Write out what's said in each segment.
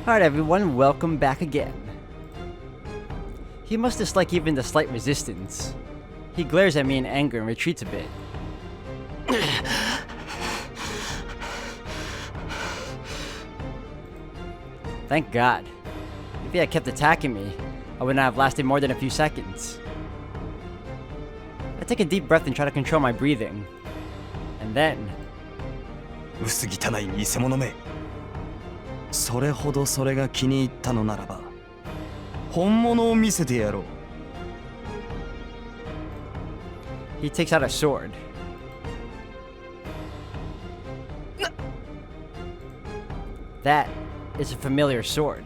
Alright everyone, welcome back again. He must dislike even the slight resistance. He glares at me in anger and retreats a bit. Thank God. If he had kept attacking me, I would not have lasted more than a few seconds. I take a deep breath and try to control my breathing. And then... 薄汚い偽物め。それほどそれが気に入ったのならば、本物を見せてやろう。He takes out a sword. That is a familiar sword.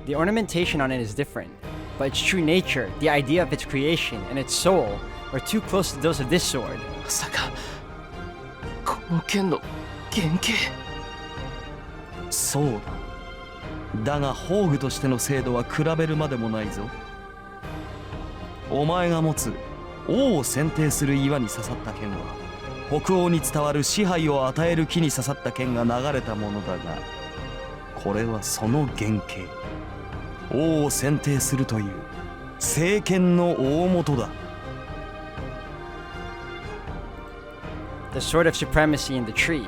The ornamentation on it is different, but its true nature, the idea of its creation, and its soul are too close to those of this sword. まさかこの剣の原型。そうだ。だが宝具としての精度は比べるまでもないぞ。お前が持つ王を選定する岩に刺さった剣は、北欧に伝わる支配を与える木に刺さった剣が流れたものだが、これはその原型。王を選定するという聖剣の大元だ。The sword of supremacy in the tree.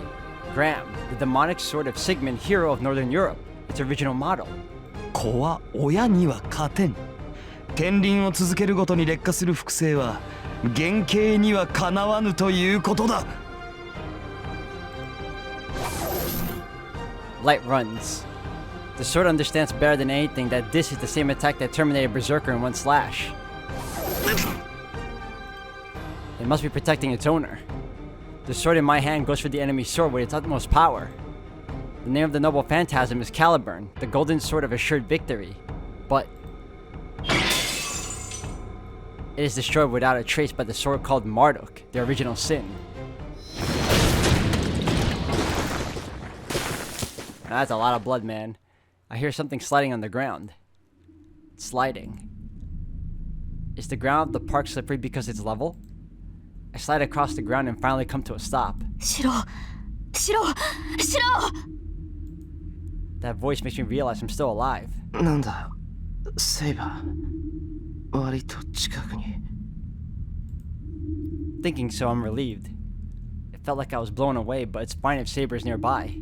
Graham, the demonic sword of Sigmund, hero of Northern Europe. Its original model. 子は親には勝てん。剣輪を続けるごとに劣化する複製は原型にはかなわぬということだ。Light runs. The sword understands better than anything that this is the same attack that terminated Berserker in one slash. It must be protecting its owner. The sword in my hand goes for the enemy's sword with its utmost power. The name of the noble phantasm is Scabbard, the golden sword of assured victory. But it is destroyed without a trace by the sword called Marduk, the original sin. Now that's a lot of blood, man. I hear something sliding on the ground. It's sliding. Is the ground of the park slippery because it's level? I slide across the ground and finally come to a stop. That voice makes me realize I'm still alive. なんだ、セイバー。割と近くに。Thinking so, I'm relieved. It felt like I was blown away, but it's fine if Saber's nearby.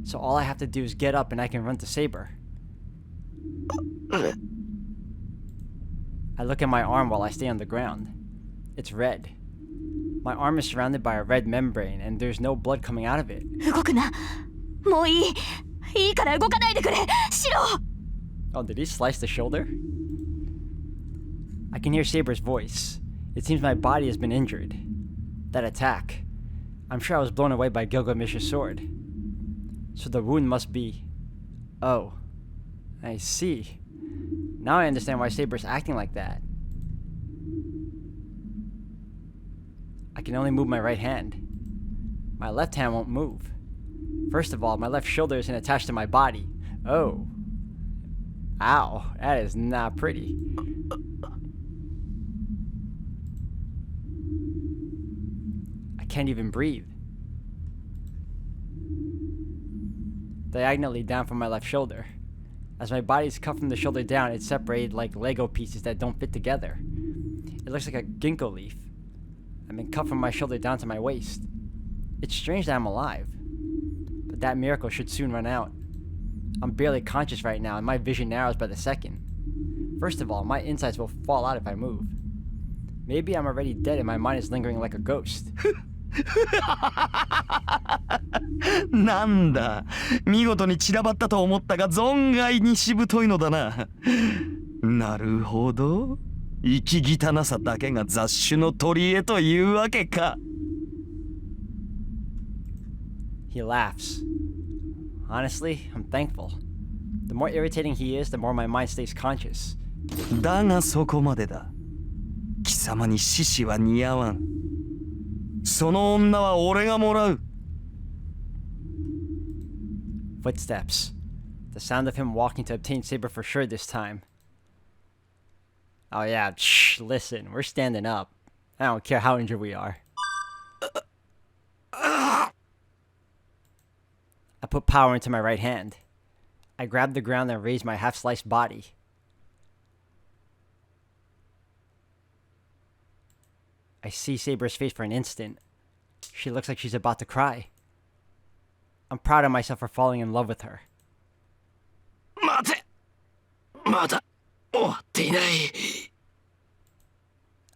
So all I have to do is get up and I can run to Saber. I look at my arm while I stay on the ground. It's red. My arm is surrounded by a red membrane and there's no blood coming out of it. 動くな。もういい。いいから動かないでくれ。シロ。 Oh, did he slice the shoulder? I can hear Saber's voice. It seems my body has been injured. That attack. I'm sure I was blown away by Gilgamesh's sword. So the wound must be... Oh. I see. Now I understand why Saber's acting like that. I can only move my right hand. My left hand won't move. First of all, my left shoulder isn't attached to my body. Oh. Ow. That is not pretty. I can't even breathe. Diagonally down from my left shoulder. As my body is cut from the shoulder down, it's separated like Lego pieces that don't fit together. It looks like a ginkgo leaf. I've been cut from my shoulder down to my waist. It's strange that I'm alive. But that miracle should soon run out. I'm barely conscious right now and my vision narrows by the second. First of all, my insides will fall out if I move. Maybe I'm already dead and my mind is lingering like a ghost. なんだ、見事に散らばったと思ったが存外にしぶといのだな。なるほど。生き汚さだけが雑種の取り柄というわけか。He laughs. Honestly, I'm thankful. The more irritating he is, the more my mind stays conscious. だがそこまでだ。貴様に獅子は似合わん。その女は俺がもらう。Footsteps. The sound of him walking to obtain Saber for sure this time. Oh yeah, shh, listen, we're standing up. I don't care how injured we are. I put power into my right hand. I grabbed the ground and raised my half-sliced body. I see Saber's face for an instant. She looks like she's about to cry. I'm proud of myself for falling in love with her. 待て、まだ終わっていない。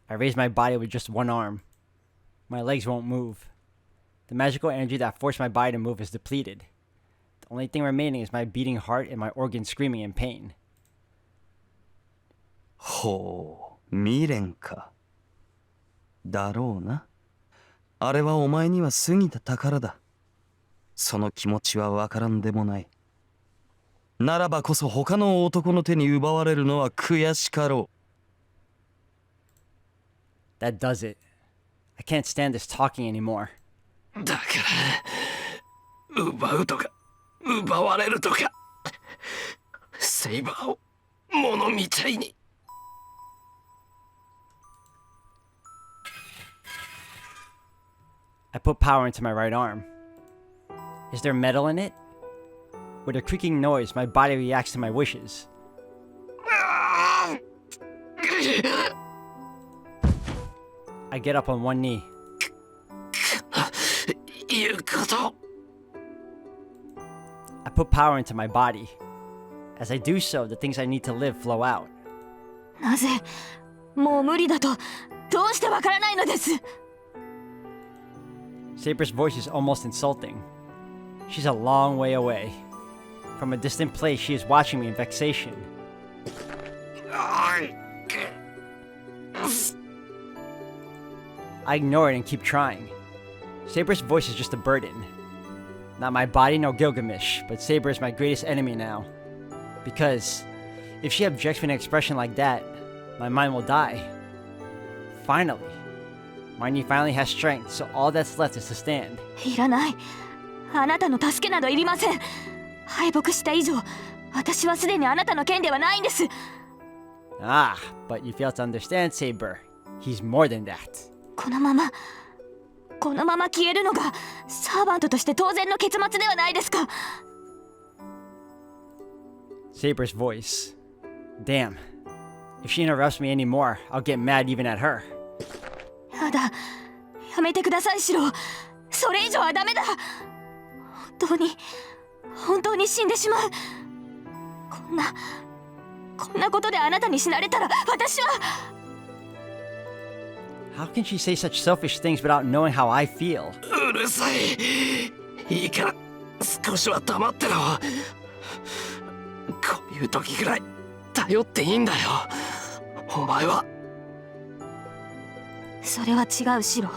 I raise my body with just one arm. My legs won't move. The magical energy that forced my body to move is depleted. The only thing remaining is my beating heart and my organs screaming in pain. ほう、未練か。だろうな。あれはお前には過ぎた宝だ。その気持ちはわからんでもない。ならばこそ他の男の手に奪われるのは悔しかろう。That does it. I can't stand this talking anymore. だから奪うとか奪われるとかセイバーを物みたいに。I put power into my right arm. Is there metal in it? With a creaking noise, my body reacts to my wishes. I get up on one knee. 言うこと。 I put power into my body. As I do so, the things I need to live flow out. なぜもう無理だとどうしてわからないのです。 Saber's voice is almost insulting. She's a long way away. From a distant place, she is watching me in vexation. I ignore it and keep trying. Saber's voice is just a burden. Not my body nor Gilgamesh, but Saber is my greatest enemy now. Because if she objects with an expression like that, my mind will die. Finally. My knee finally has strength, so all that's left is to stand. いらない。あなたの助けなどいりません。敗北した以上、私はすでにあなたの剣ではないんです。Ah, but you fail to understand, Saber. He's more than that. このまま消えるのがサーバントとして当然の結末ではないですか。 Saber's voice. Damn. If she interrupts me anymore, I'll get mad even at her. やだ、やめてください、シロ。それ以上はダメだ。本当に死んでしまう。こんなことであなたに死なれたら私は。 How can she say such selfish things without knowing how I feel? うるさい。いいから少しは黙ってろ。こういう時くらい頼っていいんだよ。お前は。それは違う、シロ。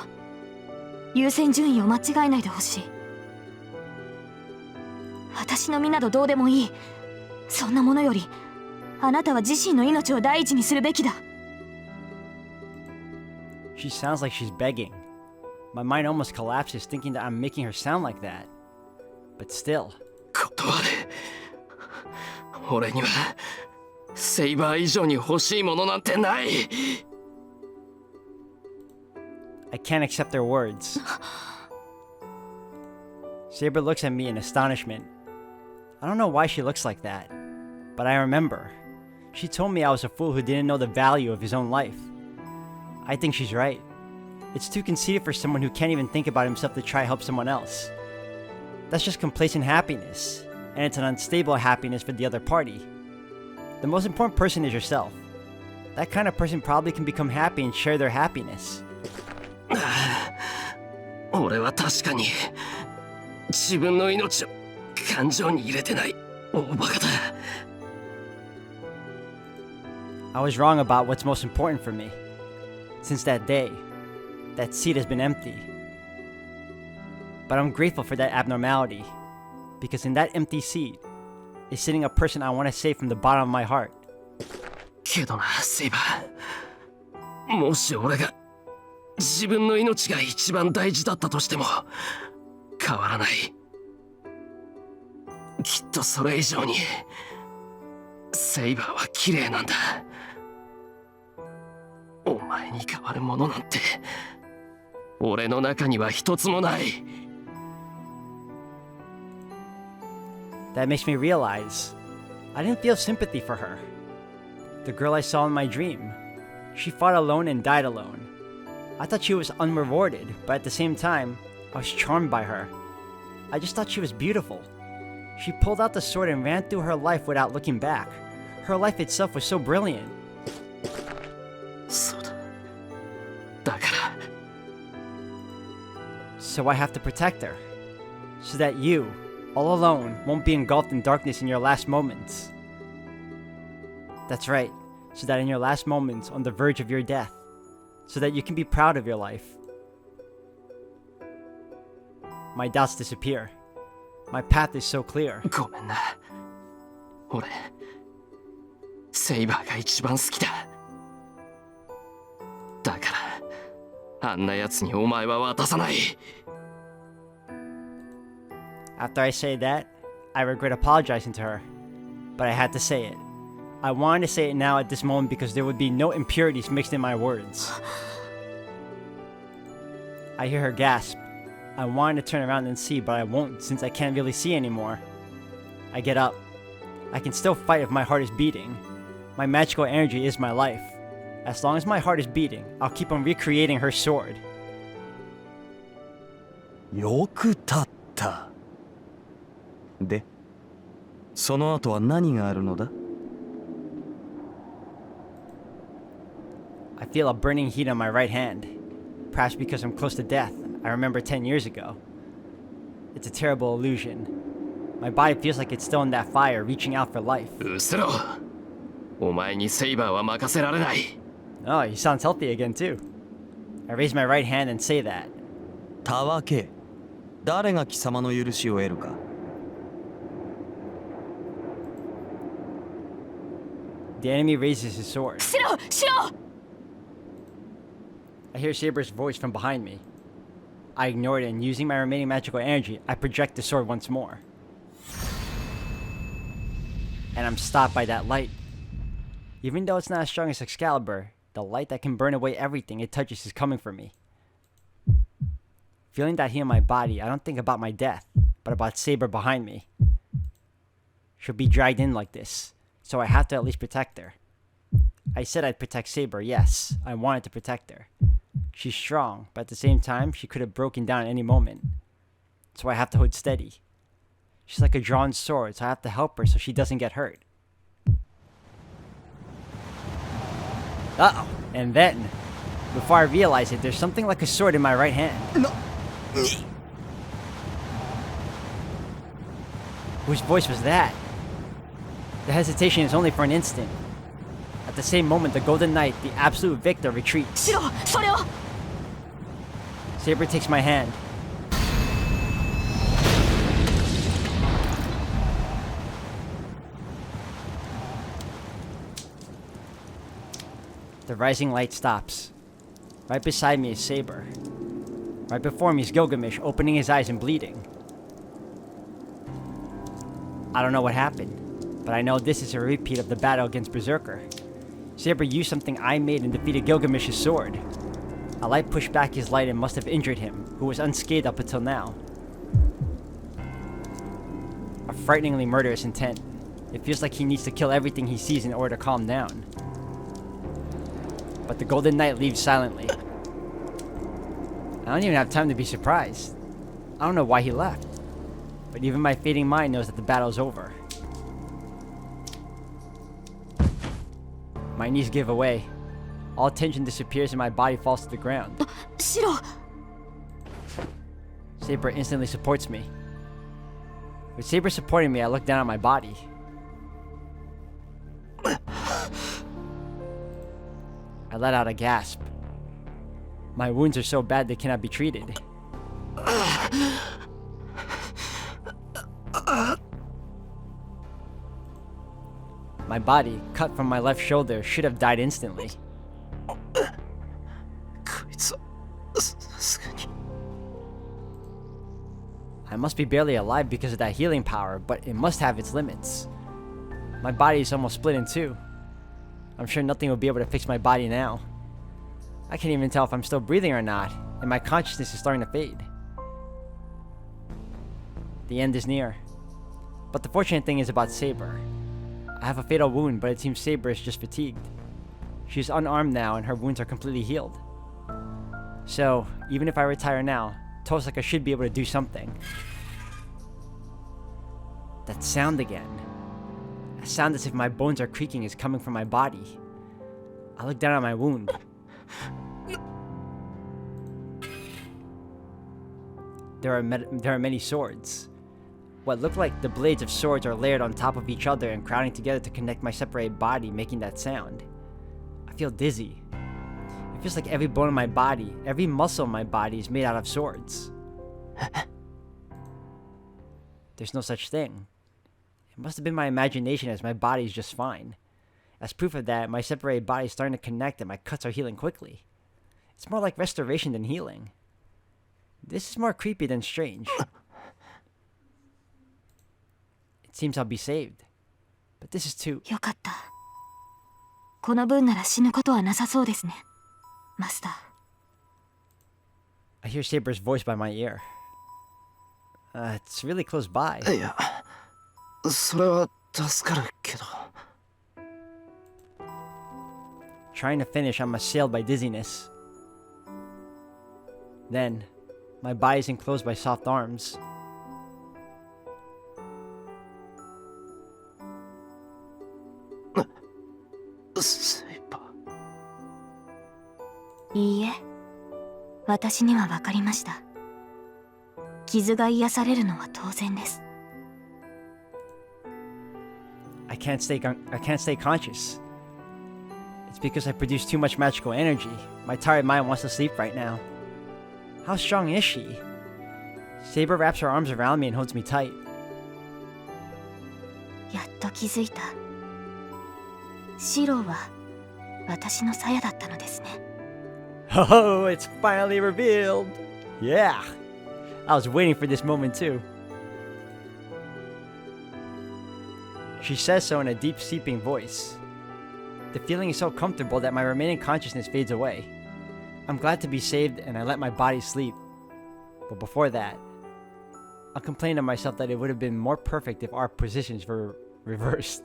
優先順位を間違えないでほしい。私の身などどうでもいい。そんなものよりあなたは自身の命を第一にするべきだ。 She sounds like she's begging. My mind almost collapses thinking that I'm making her sound like that. But still. 断る。俺にはセイバー以上に欲しいものなんてない。 I can't accept their words. Saber looks at me in astonishment. I don't know why she looks like that, but I remember. She told me I was a fool who didn't know the value of his own life. I think she's right. It's too conceited for someone who can't even think about himself to try to help someone else. That's just complacent happiness, and it's an unstable happiness for the other party. The most important person is yourself. That kind of person probably can become happy and share their happiness. 俺は確かに自分の命を感情に入れてない大バカだ。 I was wrong about what's most important for me. Since that day, that seat has been empty. But I'm grateful for that abnormality, because in that empty seat is sitting a person I want to save from the bottom of my heart. けどな、セイバー。もし俺が自分の命が一番大事だったとしても変わらない。きっとそれ以上にセイバーは綺麗なんだ。お前に代わるものなんて俺の中には一つもない。 That makes me realize I didn't feel sympathy for her. The girl I saw in my dream. She fought alone and died alone. I thought she was unrewarded, but at the same time, I was charmed by her. I just thought she was beautiful. She pulled out the sword and ran through her life without looking back. Her life itself was so brilliant. そうだ。だから So I have to protect her. So that you, all alone, won't be engulfed in darkness in your last moments. That's right. So that in your last moments, on the verge of your death, so that you can be proud of your life. My doubts disappear. My path is so clear. ごめんな。俺、セイバーが一番好きだ。だから、あんな奴にお前は渡さない。After I say that, I regret apologizing to her. But I had to say it. I wanted to say it now at this moment because there would be no impurities mixed in my words. I hear her gasp. I wanted to turn around and see, but I won't since I can't really see anymore. I get up. I can still fight if my heart is beating. My magical energy is my life. As long as my heart is beating, I'll keep on recreating her sword. よく立った。で、その後は何があるのだ？ I feel a burning heat on my right hand. Perhaps because I'm close to death. I remember 10 years ago. It's a terrible illusion. My body feels like it's still in that fire, reaching out for life. うせろ。お前にセイバーは任せられない。Oh, he sounds healthy again too. I raise my right hand and say that. たわけ、誰が貴様の許しを得るか。 The enemy raises his sword. シロシロ I hear Saber's voice from behind me. I ignore it and using my remaining magical energy, I project the sword once more. And I'm stopped by that light. Even though it's not as strong as Excalibur, the light that can burn away everything it touches is coming for me. Feeling that heat in my body, I don't think about my death, but about Saber behind me. She'll be dragged in like this, so I have to at least protect her. I said I'd protect Saber, yes, I wanted to protect her. She's strong, but at the same time, she could have broken down at any moment. So I have to hold steady. She's like a drawn sword, so I have to help her so she doesn't get hurt. Uh-oh. And then, before I realize it, there's something like a sword in my right hand. No. Whose voice was that? The hesitation is only for an instant. At the same moment, the Golden Knight, the absolute victor, retreats. シロそれを Saber takes my hand. The rising light stops. Right beside me is Saber. Right before me is Gilgamesh, opening his eyes and bleeding. I don't know what happened, but I know this is a repeat of the battle against Berserker. Saber used something I made and defeated Gilgamesh's sword. A light pushed back his light and must have injured him, who was unscathed up until now. A frighteningly murderous intent. It feels like he needs to kill everything he sees in order to calm down. But the Golden Knight leaves silently. I don't even have time to be surprised. I don't know why he left. But even my fading mind knows that the battle's over. My knees give away. All tension disappears and my body falls to the ground. シロ Saber instantly supports me. With Saber supporting me, I look down at my body. I let out a gasp. My wounds are so bad they cannot be treated. My body, cut from my left shoulder, should have died instantly. こいつはすぐに I must be barely alive because of that healing power, but it must have its limits. My body is almost split in two. I'm sure nothing will be able to fix my body now. I can't even tell if I'm still breathing or not, and my consciousness is starting to fade. The end is near. But the fortunate thing is about Saber. I have a fatal wound, but it seems Saber is just fatigued. She's unarmed now and her wounds are completely healed. So, even if I retire now, Tosaka should be able to do something. That sound again. A sound as if my bones are creaking is coming from my body. I look down at my wound. There are many swords. What look like the blades of swords are layered on top of each other and crowding together to connect my separated body, making that sound. I feel dizzy. It feels like every bone in my body, every muscle in my body is made out of swords. There's no such thing. It must have been my imagination, as my body is just fine. As proof of that, my separated body is starting to connect and my cuts are healing quickly. It's more like restoration than healing. This is more creepy than strange. It seems I'll be saved. But this is too... よかった。この分なら死ぬことはなさそうですね、マスター。I hear Saber's voice by my ear. It's really close by. いや、それは助かるけど。Trying to finish, I'm assailed by dizziness. Then, my body is enclosed by soft arms. Saber. いいえ、私には分かりました。傷が癒されるのは当然です。I can't stay conscious. It's because I produce too much magical energy. My tired mind wants to sleep right now. How strong is she? Saber wraps her arms around me and holds me tight. やっと気づいた。シローは私の鞘だったのですね。Oh, it's finally revealed! Yeah! I was waiting for this moment too. She says so in a deep, seeping voice. The feeling is so comfortable that my remaining consciousness fades away. I'm glad to be saved and I let my body sleep. But before that, I'll complain to myself that it would have been more perfect if our positions were reversed.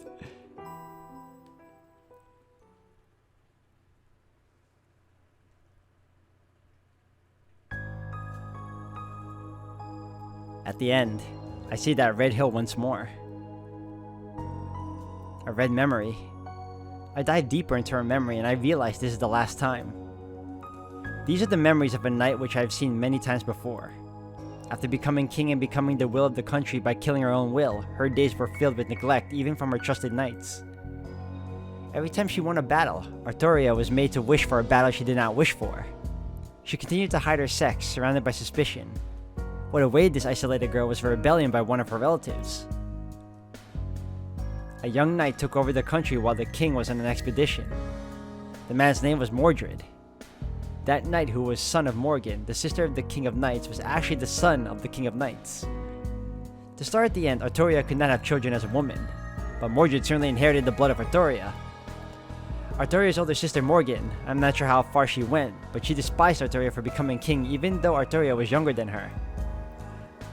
At the end, I see that red hill once more. A red memory. I dive deeper into her memory and I realize this is the last time. These are the memories of a night which I have seen many times before. After becoming king and becoming the will of the country by killing her own will, her days were filled with neglect even from her trusted knights. Every time she won a battle, Arturia was made to wish for a battle she did not wish for. She continued to hide her sex, surrounded by suspicion. What awaited this isolated girl was a rebellion by one of her relatives. A young knight took over the country while the king was on an expedition. The man's name was Mordred. That knight, who was son of Morgan, the sister of the king of knights, was actually the son of the king of knights. To start at the end, Arturia could not have children as a woman, but Mordred certainly inherited the blood of Arturia. Arturia's older sister Morgan, I'm not sure how far she went, but she despised Arturia for becoming king even though Arturia was younger than her.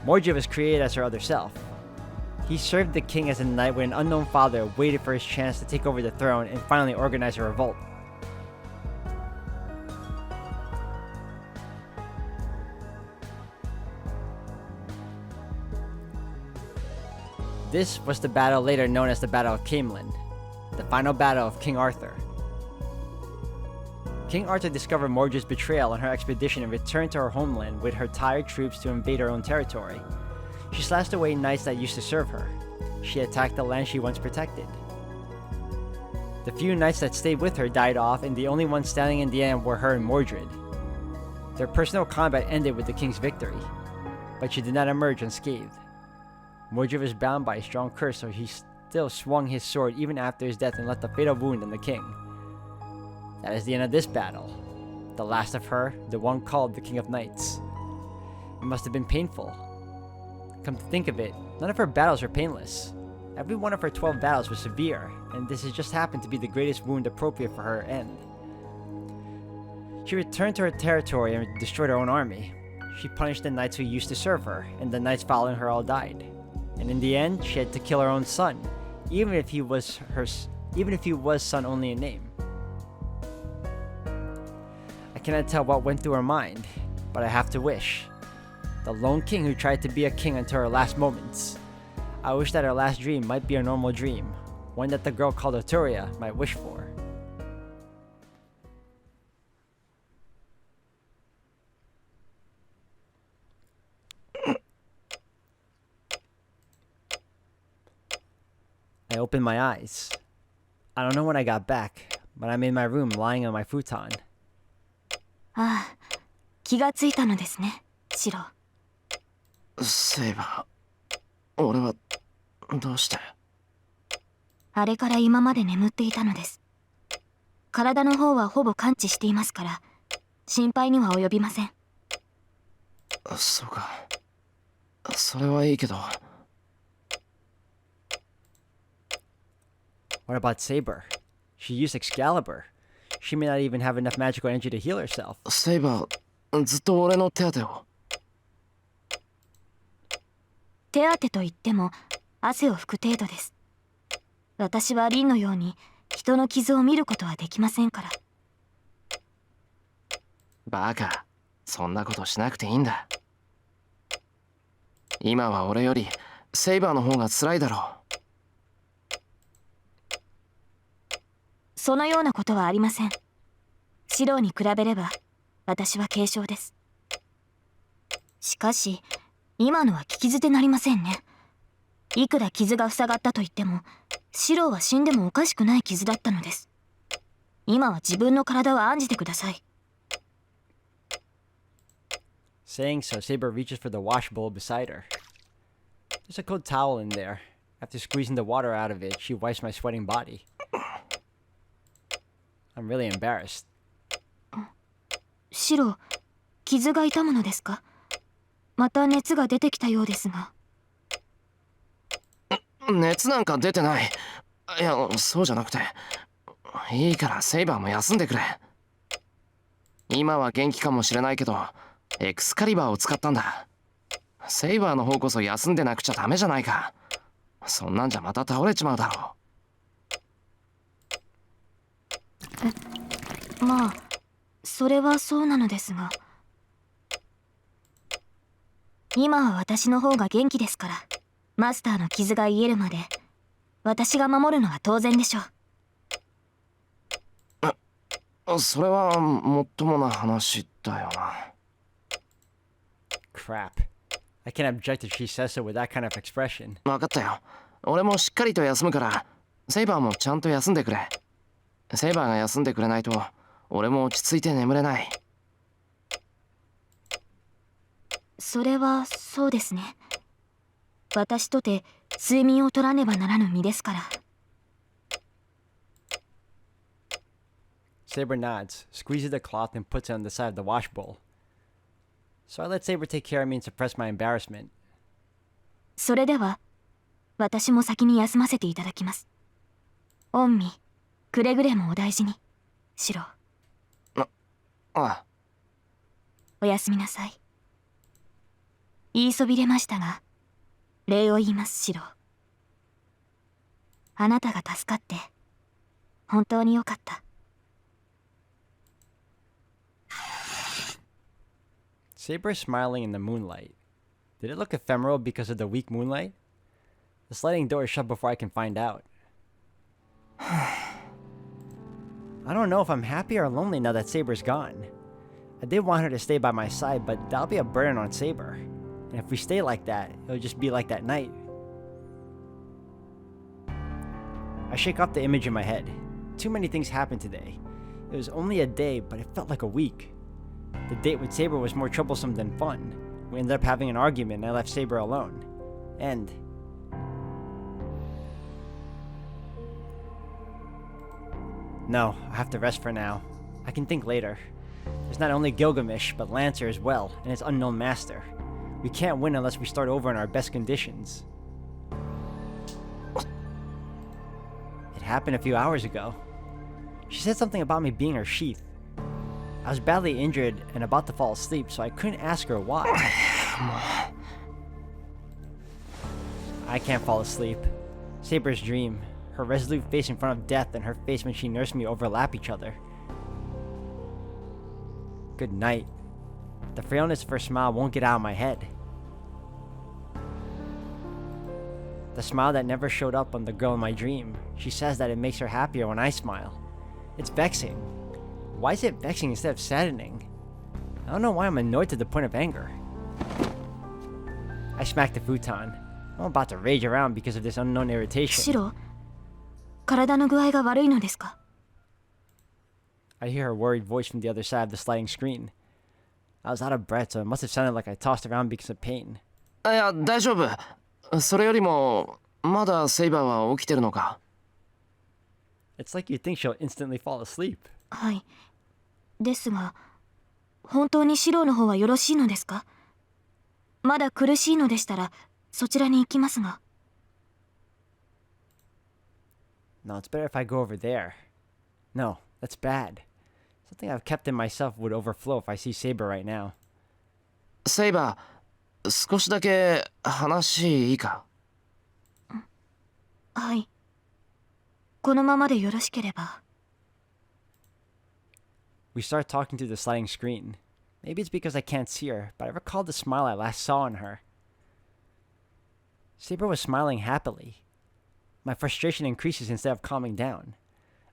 Mordred was created as her other self. He served the king as a knight when an unknown father waited for his chance to take over the throne and finally organize a revolt. This was the battle later known as the Battle of Camelin, the final battle of King Arthur. King Arthur discovered Mordred's betrayal on her expedition and returned to her homeland with her tired troops to invade her own territory. She slashed away knights that used to serve her. She attacked the land she once protected. The few knights that stayed with her died off, and the only ones standing in the end were her and Mordred. Their personal combat ended with the king's victory, but she did not emerge unscathed. Mordred was bound by a strong curse, so he still swung his sword even after his death and left a fatal wound on the king. That is the end of this battle. The last of her, the one called the King of Knights. It must have been painful. Come to think of it, none of her battles were painless. Every one of her 12 battles was severe, and this has just happened to be the greatest wound appropriate for her end. She returned to her territory and destroyed her own army. She punished the knights who used to serve her, and the knights following her all died. And in the end, she had to kill her own son, even if he was son only in name. I cannot tell what went through her mind, but I have to wish. The lone king who tried to be a king until her last moments. I wish that her last dream might be a normal dream, one that the girl called Oturia might wish for. I opened my eyes. I don't know when I got back, but I'm in my room lying on my futon. ああ、気がついたのですね、シロ。セイバー、俺はどうして？あれから今まで眠っていたのです。体の方はほぼ完治していますから、心配には及びません。そうか。それはいいけど。What about Saber? She used Excalibur. She may not even have enough magical energy to heal herself. セイバー、ずっと俺の手当てを。手当てといっても汗を拭く程度です。私はリンのように人の傷を見ることはできませんから。バカ、そんなことしなくていいんだ。今は俺よりセイバーの方が辛いだろう。そのようなことはありません。シローに比べれば私は軽傷です。しかし今のは聞き捨てなりませんね。いくら傷が塞がったと言ってもシローは死んでもおかしくない傷だったのです。今は自分の体を案じてください。Saying so, Saber reaches for the wash bowl beside her. There's a cold towel in there. After squeezing the water out of it, she wipes my sweating body. I'm really embarrassed. シロー、傷が痛むのですか？また熱が出てきたようですが。熱なんか出てない。いや、そうじゃなくて。いいからセイバーも休んでくれ。今は元気かもしれないけど、エクスカリバーを使ったんだ。セイバーの方こそ休んでなくちゃダメじゃないか。そんなんじゃまた倒れちまうだろう。まあそれはそうなのですが、今は私の方が元気ですから、マスターの傷が癒えるまで私が守るのは当然でしょう。それはもっともな話だよな。Crap. I can't object if she says so with that kind of expression. 分かったよ。俺もしっかりと休むから、セイバーもちゃんと休んでくれ。セイバーが休んでくれないと、俺も落ち着いて眠れない。それはそうですね。私とて睡眠を取らねばならぬ身ですから。Saber nods, squeezes the cloth, and puts it on the side of the wash bowl. So I let Saber take care of me and suppress my embarrassment. それでは私も先に休ませていただきます。御身くれぐれもお大事に、シロ。ああ。おやすみなさい。言いそびれましたが、礼を言います、シロ。あなたが助かって本当によかった。Saber smiling in the moonlight. Did it look ephemeral because of the weak moonlight? The sliding door is shut before I can find out. I don't know if I'm happy or lonely now that Saber's gone. I did want her to stay by my side, but that'll be a burden on Saber. And if we stay like that, it'll just be like that night. I shake off the image in my head. Too many things happened today. It was only a day, but it felt like a week. The date with Saber was more troublesome than fun. We ended up having an argument and I left Saber alone. And... no, I have to rest for now. I can think later. There's not only Gilgamesh, but Lancer as well, and his unknown master. We can't win unless we start over in our best conditions. It happened a few hours ago. She said something about me being her sheath. I was badly injured and about to fall asleep, so I couldn't ask her why. I can't fall asleep. Saber's dream. Her resolute face in front of death and her face when she nursed me overlap each other. Good night. The frailness of her smile won't get out of my head. The smile that never showed up on the girl in my dream. She says that it makes her happier when I smile. It's vexing. Why is it vexing instead of saddening? I don't know why I'm annoyed to the point of anger. I smacked the futon. I'm about to rage around because of this unknown irritation. シロ、体の具合が悪いのですか？ I hear her worried voice from the other side of the sliding screen. I was out of breath, so it must have sounded like I tossed around because of pain. いや、大丈夫。それよりも、まだセイバーは起きてるのか？ It's like you think she'll instantly fall asleep. はい。ですが、本当にシロの方はよろしいのですか？まだ苦しいのでしたら、そちらに行きますが。No, it's better if I go over there. No, that's bad. Something I've kept in myself would overflow if I see Saber right now. セイバー、少しだけ話いいか？はい。このままでよろしければ。We start talking through the sliding screen. Maybe it's because I can't see her, but I recall the smile I last saw on her. Saber was smiling happily. My frustration increases instead of calming down.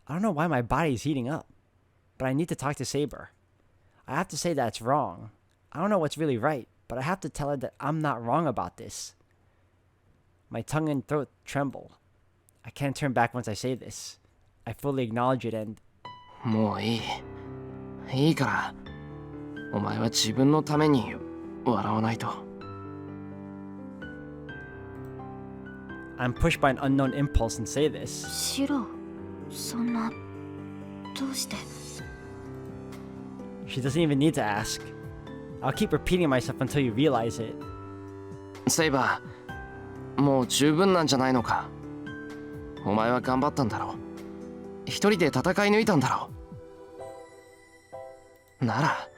I don't know why my body is heating up, but I need to talk to Saber. I have to say that it's wrong. I don't know what's really right, but I have to tell her that I'm not wrong about this. My tongue and throat tremble. I can't turn back once I say this. I fully acknowledge it and... もういい。いいから。お前は自分のために笑わないと。I'm pushed by an unknown impulse and say this. シロ、そんな、どうして？ She doesn't even need to ask. I'll keep repeating myself until you realize it. セイバー、もう十分なんじゃないのか？お前は頑張ったんだろう。一人で戦い抜いたんだろう。なら、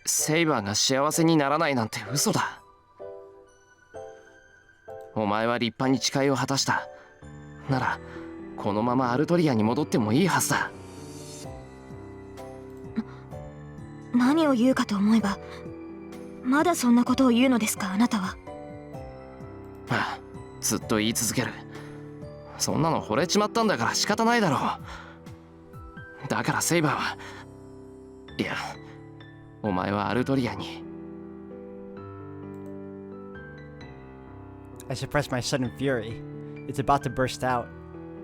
セイバーが幸せにならないなんて嘘だ。お前は立派に誓いを果たした。なら、このままアルトリアに戻ってもいいはずだ。何を言うかと思えば、まだそんなことを言うのですか、あなたは。ああ、ずっと言い続ける。そんなの惚れちまったんだから仕方ないだろう。だからセイバーは、いや、お前はアルトリアに。I suppress my sudden fury. It's about to burst out.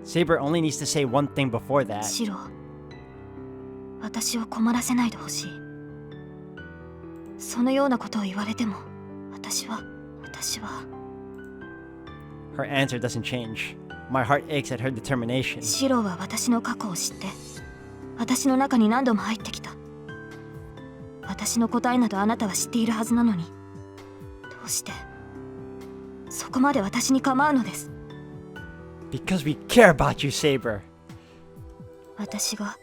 Saber only needs to say one thing before that. シロ、私を困らせないでほしい。そのようなことを言われても、私は。Her answer doesn't change. My heart aches at her determination. シロは私の過去を知って、私の中に何度も入ってきた。私の答えなどあなたは知っているはずなのに、どうしてそこまで私に構うのです？ Because we care about you, Saber. 私が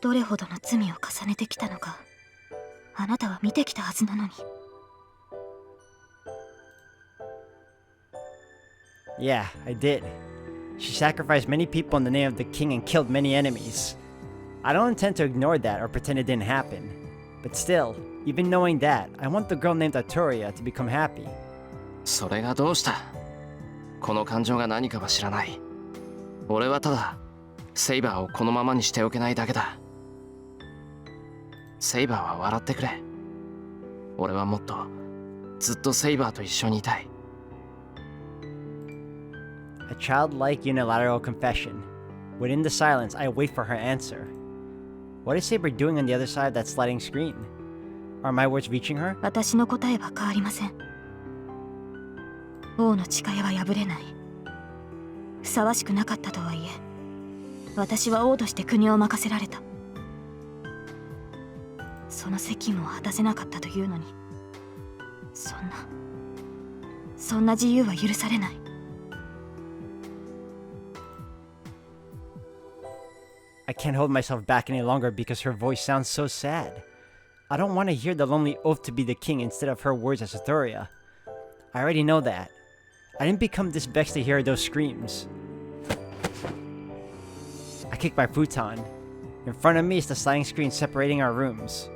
どれほどの罪を重ねてきたのか、あなたは見てきたはずなのに。Yeah, I did. She sacrificed many people in the name of the king and killed many enemies. I don't intend to ignore that or pretend it didn't happen. But still, even knowing that, I want the girl named Arturia to become happy. それがどうした？この感情が何かは知らない。俺はただセイバーをこのままにしておけないだけだ。セイバーは笑ってくれ。俺はもっとずっとセイバーと一緒にいたい。A childlike unilateral confession. Within the silence, I wait for her answer. What is Saber doing on the other side of that sliding screen? Are my words reaching her? 私の答えは変わりません。王の誓いは破れない。ふさわしくなかったとはいえ、私は王として国を任せられた。その責務を果たせなかったというのに、そんな自由は許されない。I can't hold myself back any longer because her voice sounds so sad. I don't want to hear the lonely oath to be the king instead of her words as Arturia. I already know that. I didn't become this vexed to hear those screams. I kick my futon. In front of me is the sliding screen separating our rooms.